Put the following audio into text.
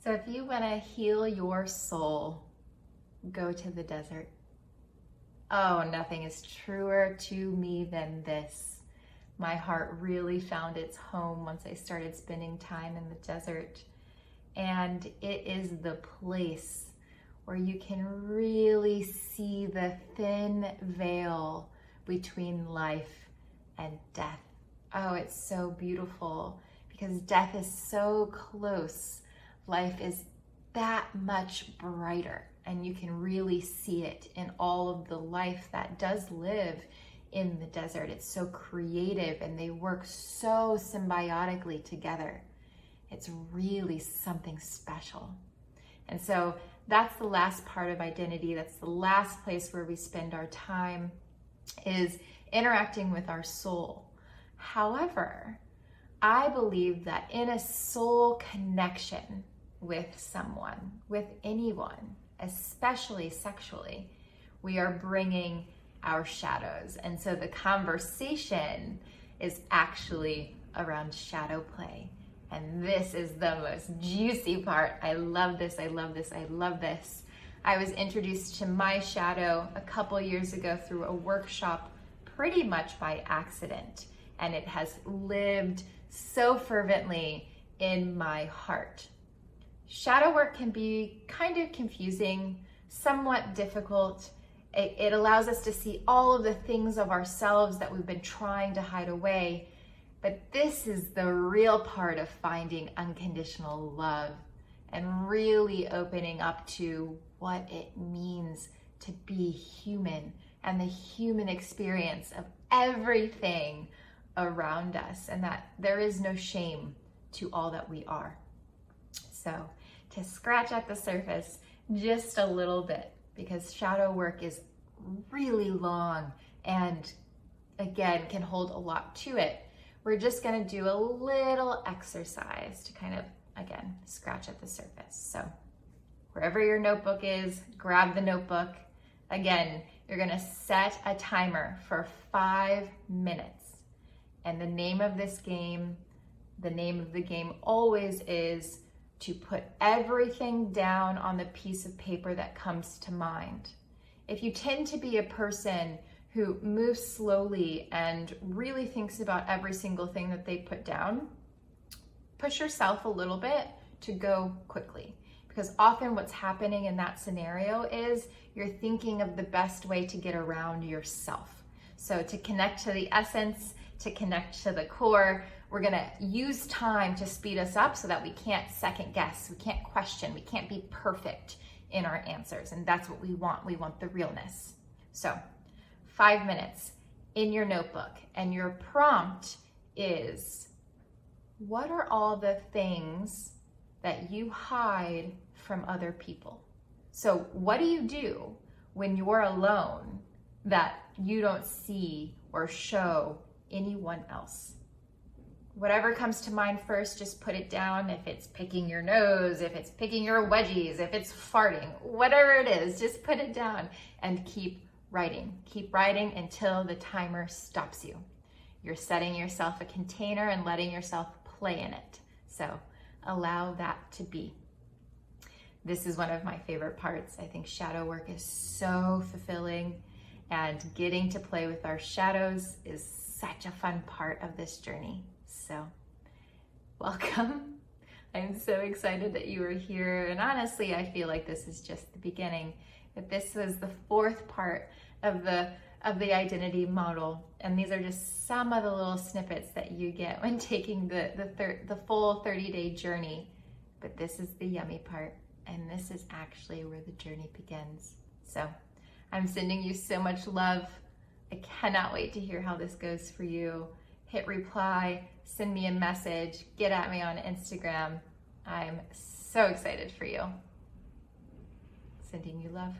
So if you want to heal your soul, go to the desert. Oh, nothing is truer to me than this. My heart really found its home once I started spending time in the desert. And it is the place where you can really see the thin veil between life and death. Oh, it's so beautiful because death is so close. Life is that much brighter, and you can really see it in all of the life that does live in the desert. It's so creative and they work so symbiotically together. It's really something special. And so that's the last part of identity. That's the last place where we spend our time, is interacting with our soul. However, I believe that in a soul connection with someone, with anyone, especially sexually, we are bringing our shadows. And so the conversation is actually around shadow play. And this is the most juicy part. I love this, I love this, I love this. I was introduced to my shadow a couple years ago through a workshop pretty much by accident. And it has lived so fervently in my heart. Shadow work can be kind of confusing, somewhat difficult. It allows us to see all of the things of ourselves that we've been trying to hide away. But this is the real part of finding unconditional love and really opening up to what it means to be human and the human experience of everything around us, and that there is no shame to all that we are. So to scratch at the surface just a little bit, because shadow work is really long and again can hold a lot to it, we're just going to do a little exercise to kind of, again, scratch at the surface. So wherever your notebook is, grab the notebook. Again, you're going to set a timer for 5 minutes. And the name of this game, the name of the game always is to put everything down on the piece of paper that comes to mind. If you tend to be a person who moves slowly and really thinks about every single thing that they put down, push yourself a little bit to go quickly. Because often what's happening in that scenario is you're thinking of the best way to get around yourself. So to connect to the essence, to connect to the core, we're gonna use time to speed us up so that we can't second guess, we can't question, we can't be perfect in our answers. And that's what we want the realness. So 5 minutes in your notebook, and your prompt is, what are all the things that you hide from other people? So what do you do when you're alone that you don't see or show anyone else? Whatever comes to mind first, just put it down. If it's picking your nose, if it's picking your wedgies, if it's farting, whatever it is, just put it down and keep writing. Keep writing until the timer stops you. You're setting yourself a container and letting yourself play in it. So allow that to be. This is one of my favorite parts. I think shadow work is so fulfilling, and getting to play with our shadows is such a fun part of this journey. So welcome. I'm so excited that you are here. And honestly, I feel like this is just the beginning. But this was the 4th part of the identity model. And these are just some of the little snippets that you get when taking the full 30-day journey. But this is the yummy part. And this is actually where the journey begins. So I'm sending you so much love. I cannot wait to hear how this goes for you. Hit reply, send me a message, get at me on Instagram. I'm so excited for you. Sending you love.